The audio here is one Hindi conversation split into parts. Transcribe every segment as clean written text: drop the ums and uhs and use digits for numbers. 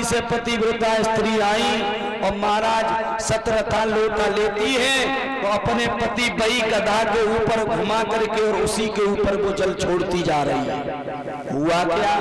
वाराणसी से पतिव्रता स्त्री आई और महाराज सतरथा लोटा लेती है तो अपने पति बई गधा के ऊपर घुमा करके और उसी के ऊपर वो जल छोड़ती जा रही है। हुआ क्या?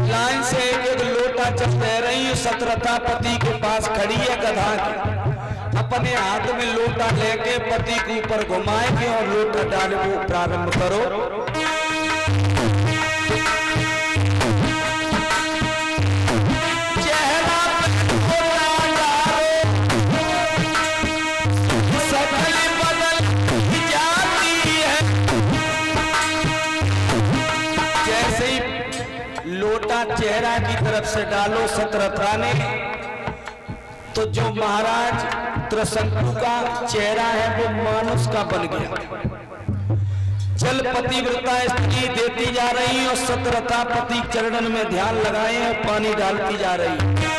लाइन से एक लोटा जब दे रही सतरथा पति के पास खड़ी है गधा के, अपने हाथ में लोटा लेके पति के ऊपर घुमाएंगे और लोटा डाले वो प्रारंभ करो। चेहरा की तरफ से डालो सतरथा ने तो जो महाराज त्रिशंकु का चेहरा है वो मानुष का बन गया। जल पतिव्रता स्त्री देती जा रही और सतरथा पति चरणन में ध्यान लगाए और पानी डालती जा रही।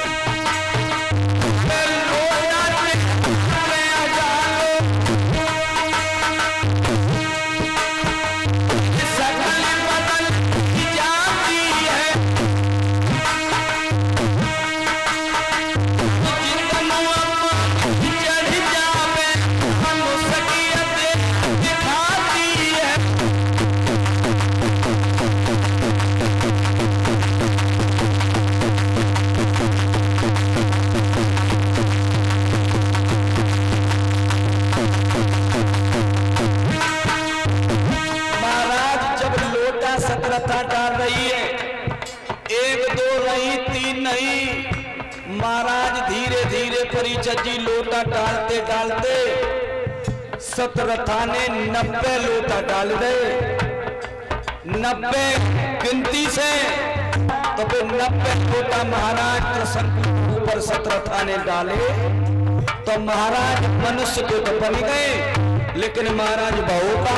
डाल रही है, एक दो नहीं तीन नहीं, महाराज धीरे धीरे परिचय जी लोटा डालते डालते सतरथा ने 90 लोटा डाल दे। 90 गिनती से तो फिर 90 लोटा महाराज त्रिशंकु ऊपर सतरथा ने डाले तो महाराज मनुष्य को तो बन गए, लेकिन महाराज बहु का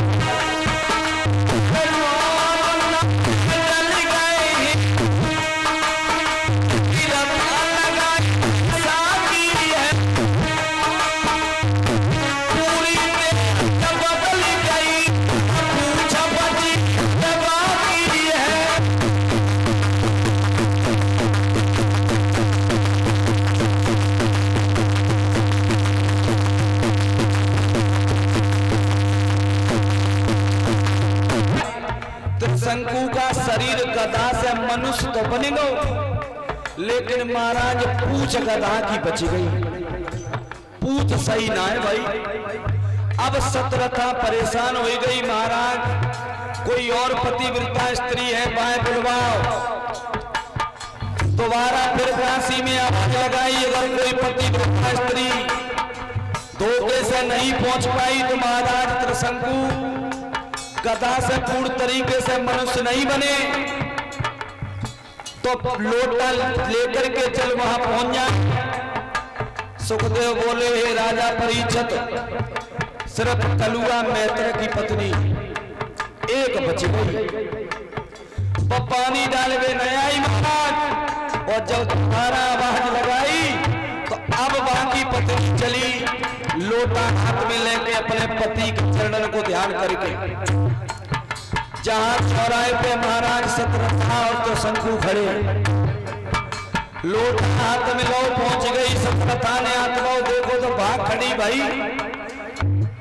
शंकु का शरीर गधा से मनुष्य तो बने गो, लेकिन महाराज पूछ गधा की बच गई। पूछ सही ना है भाई। अब सतरथा परेशान हो गई, महाराज कोई और पतिव्रता स्त्री है बाएं बुलवाओ। दोबारा फिर काशी में आवाज लगाई, अगर कोई पतिव्रता स्त्री धोखे से नहीं पहुंच पाई तो महाराज त्रिशंकु गधा से पूर्ण तरीके से मनुष्य नहीं बने तो लोटा लेकर के चल वहां पहुंच जाए। सुखदेव बोले, हे राजा परीक्षित, सिर्फ कलुआ मैत्र की पत्नी एक बच गई, वो पानी डालवे नहीं आई महाराज, और जब तुम्हारा आवाज लगाई तो अब बाकी पत्नी चली लोटा हाथ में लेके अपने पति के चरणन को ध्यान करके। जहां चौराहे पे महाराज सतरथा और त्रिशंकु खड़े, लोटा हाथ में लो पहुंच गई। सतरथा ने हाथ लो देखो तो भाग खड़ी, भाई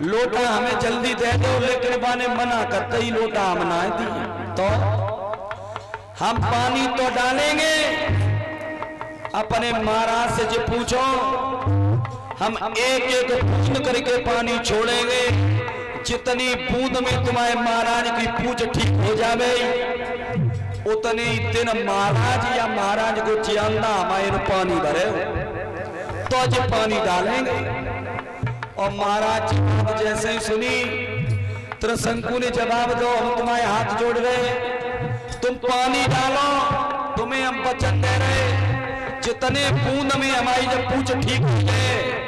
लोटा हमें जल्दी दे दो, लेकिन बाने मना करते ही लोटा हम ना दी तो हम पानी तो डालेंगे, अपने महाराज से जो पूछो हम एक एक बूंद करके पानी छोड़ेंगे, जितनी बूंद में तुम्हारे महाराज की पूछ ठीक हो जावे उतने ही दिन महाराज या महाराज को चियांदा हमारे पानी भरे तो आज पानी डालेंगे। और महाराज की बात जैसे ही सुनी त्रिशंकु ने जवाब दो, हम तुम्हारे हाथ जोड़ रहे, तुम पानी डालो, तुम्हें हम वचन दे रहे जितने बूंद में हमारी जब पूछ ठीक हो जाए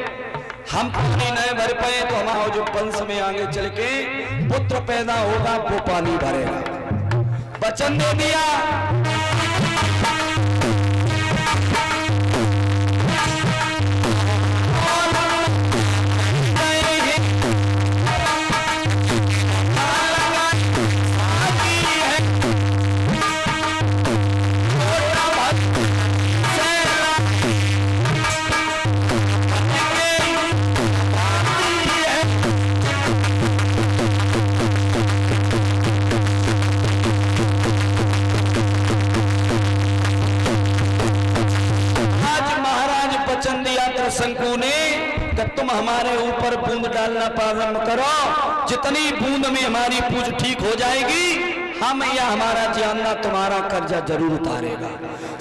हम पानी नहीं भर पाए तो हमारा जो वंश में आगे चल के पुत्र पैदा होगा वो पानी भरेगा। वचन दे दिया। त्रिशंकु ने कि तुम हमारे ऊपर बूंद डालना प्रारंभ करो, जितनी बूंद में हमारी पूछ ठीक हो जाएगी हम या हमारा जानना तुम्हारा कर्जा जरूर उतारेगा।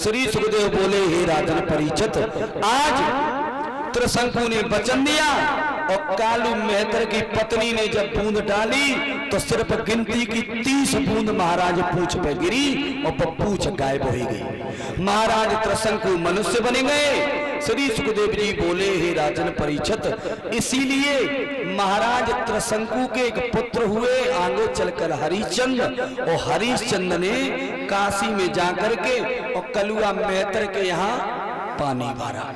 श्री सुखदेव बोले, हे राजन परीक्षित, आज त्रिशंकु ने वचन दिया और कालू मेहतर की पत्नी ने जब बूंद डाली तो सिर्फ गिनती की 30 बूंद महाराज पूछ पे गिरी और पूछ गायब हो गई। महाराज त्रिशंकु मनुष्य बन गए। श्री सुखदेव जी बोले, हे राजन परीक्षित, इसीलिए महाराज त्रिशंकु के एक पुत्र हुए आगे चलकर हरिश्चंद्र, और हरिश्चंद्र ने काशी में जाकर के और कलुआ मेहतर के यहाँ पानी भरा।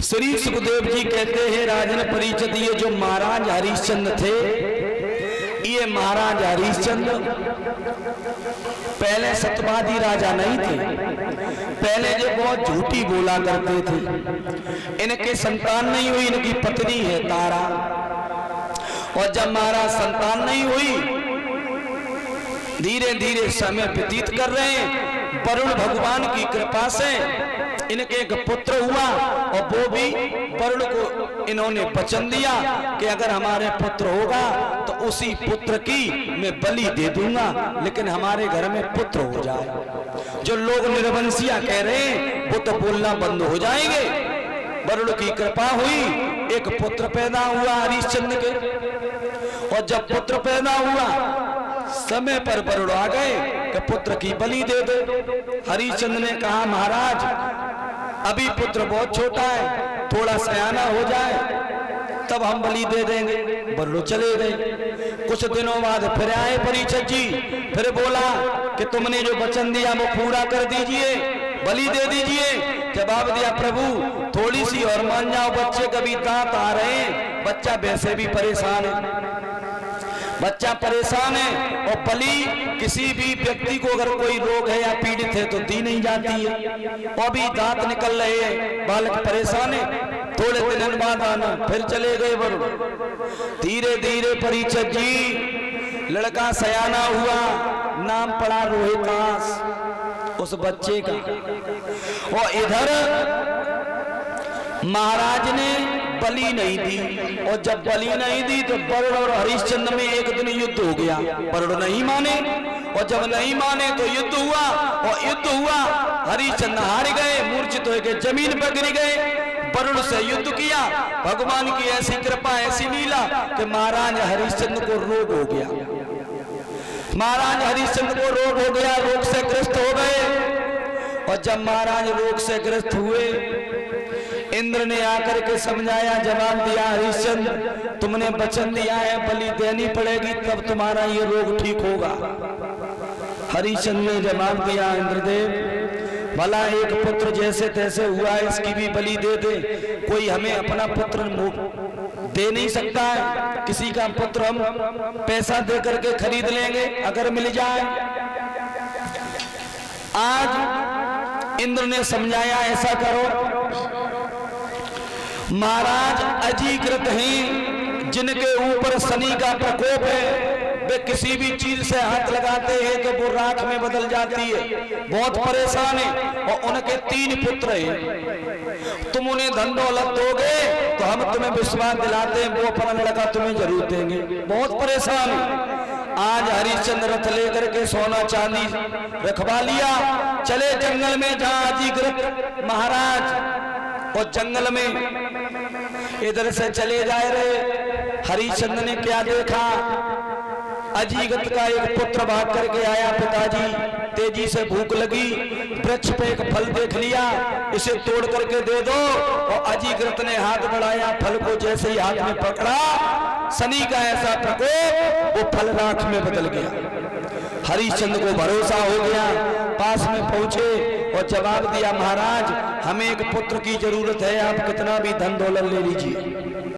श्री सुखदेव जी कहते हैं, राजन परीक्षित, ये जो महाराज हरिश्चंद्र थे, ये महाराज हरिश्चंद्र पहले सत्यवादी राजा नहीं थे, पहले जो बहुत झूठी बोला करते थे। इनके संतान नहीं हुई, इनकी पत्नी है तारा, और जब महाराज संतान नहीं हुई, धीरे धीरे समय व्यतीत कर रहे हैं, वरुण भगवान की कृपा से इनके एक पुत्र हुआ, और वो भी वरुण को इन्होंने वचन दिया कि अगर हमारे पुत्र होगा तो उसी पुत्र की मैं बलि दे दूंगा, लेकिन हमारे घर में पुत्र हो जाए। जो लोग निर्वंशिया कह रहे हैं वो तो बोलना बंद हो जाएंगे। वरुण की कृपा हुई, एक पुत्र पैदा हुआ हरिश्चंद्र के, और जब पुत्र पैदा हुआ समय पर वरुण आ गए कि पुत्र की बलि दे दो। हरिश्चंद्र ने कहा, महाराज अभी पुत्र बहुत छोटा है, थोड़ा सयाना हो जाए तब हम बलि दे देंगे। वरुण चले गए। कुछ दिनों बाद फिर आए परीक्षित जी, फिर बोला कि तुमने जो वचन दिया वो पूरा कर दीजिए, बलि दे दीजिए। जवाब दिया, प्रभु थोड़ी सी और मान जाओ, बच्चे कभी दांत आ रहे हैं, बच्चा वैसे भी परेशान है, बच्चा परेशान है, और बलि किसी भी व्यक्ति को अगर कोई रोग है या पीड़ित है तो दी नहीं जाती है, और भी दांत निकल रहे हैं, बालक परेशान है, थोड़े दिन बाद आना। फिर चले गए वरुण। धीरे धीरे परीक्षित जी लड़का सयाना हुआ, नाम पड़ा रोहितास उस बच्चे का, और इधर महाराज ने बलि नहीं दी, और जब बलि नहीं दी तो वरुण और हरिश्चंद्र में एक दिन युद्ध हो गया। वरुण नहीं माने, और जब नहीं माने तो युद्ध हुआ, और युद्ध हुआ हरिश्चंद्र हार गए, मूर्छित हो गए, जमीन पर गिर गए। वरुण से युद्ध किया, भगवान की ऐसी कृपा, ऐसी लीला कि महाराज हरिश्चंद्र को रोग हो गया। महाराज हरिश्चंद्र को रोग हो गया, रोग से ग्रस्त हो गए, और जब महाराज रोग से ग्रस्त हुए, इंद्र ने आकर के समझाया, जवाब दिया, हरिश्चंद्र तुमने वचन दिया है बलि देनी पड़ेगी तब तुम्हारा ये रोग ठीक होगा। हरिश्चंद्र ने जवाब दिया, इंद्रदेव भला एक पुत्र जैसे तैसे हुआ है, इसकी भी बलि दे दे, कोई हमें अपना पुत्र दे नहीं सकता है, किसी का पुत्र हम पैसा दे करके खरीद लेंगे अगर मिल जाए। आज इंद्र ने समझाया, ऐसा करो, महाराज अजीकृत हैं, जिनके ऊपर शनि का प्रकोप है, वे किसी भी चीज से हाथ लगाते हैं तो वो राख में बदल जाती है, बहुत परेशान है, और उनके 3 पुत्र हैं। तुम उन्हें धन दौलत दोगे तो तो हम तुम्हें विश्वास दिलाते हैं वो अपना लड़का तुम्हें जरूर देंगे। बहुत परेशान आज हरिश्चंद्र रथ लेकर के सोना चांदी रखवा लिया, चले जंगल में जहां अजीकृत महाराज और जंगल में इधर से चले जाए रहे। हरिश्चंद्र ने क्या देखा, अजीकृत का एक पुत्र भाग करके आया, पिताजी तेजी से भूख लगी, वृक्ष पे एक फल देख लिया, इसे तोड़ करके दे दो। और अजीकृत ने हाथ बढ़ाया, फल को जैसे ही हाथ में पकड़ा, शनि का ऐसा प्रकोप, वो फल राख में बदल गया। हरिश्चंद्र को भरोसा हो गया, पास में पहुंचे और जवाब दिया, महाराज हमें एक पुत्र की जरूरत है, आप कितना भी धन दौलत ले लीजिए।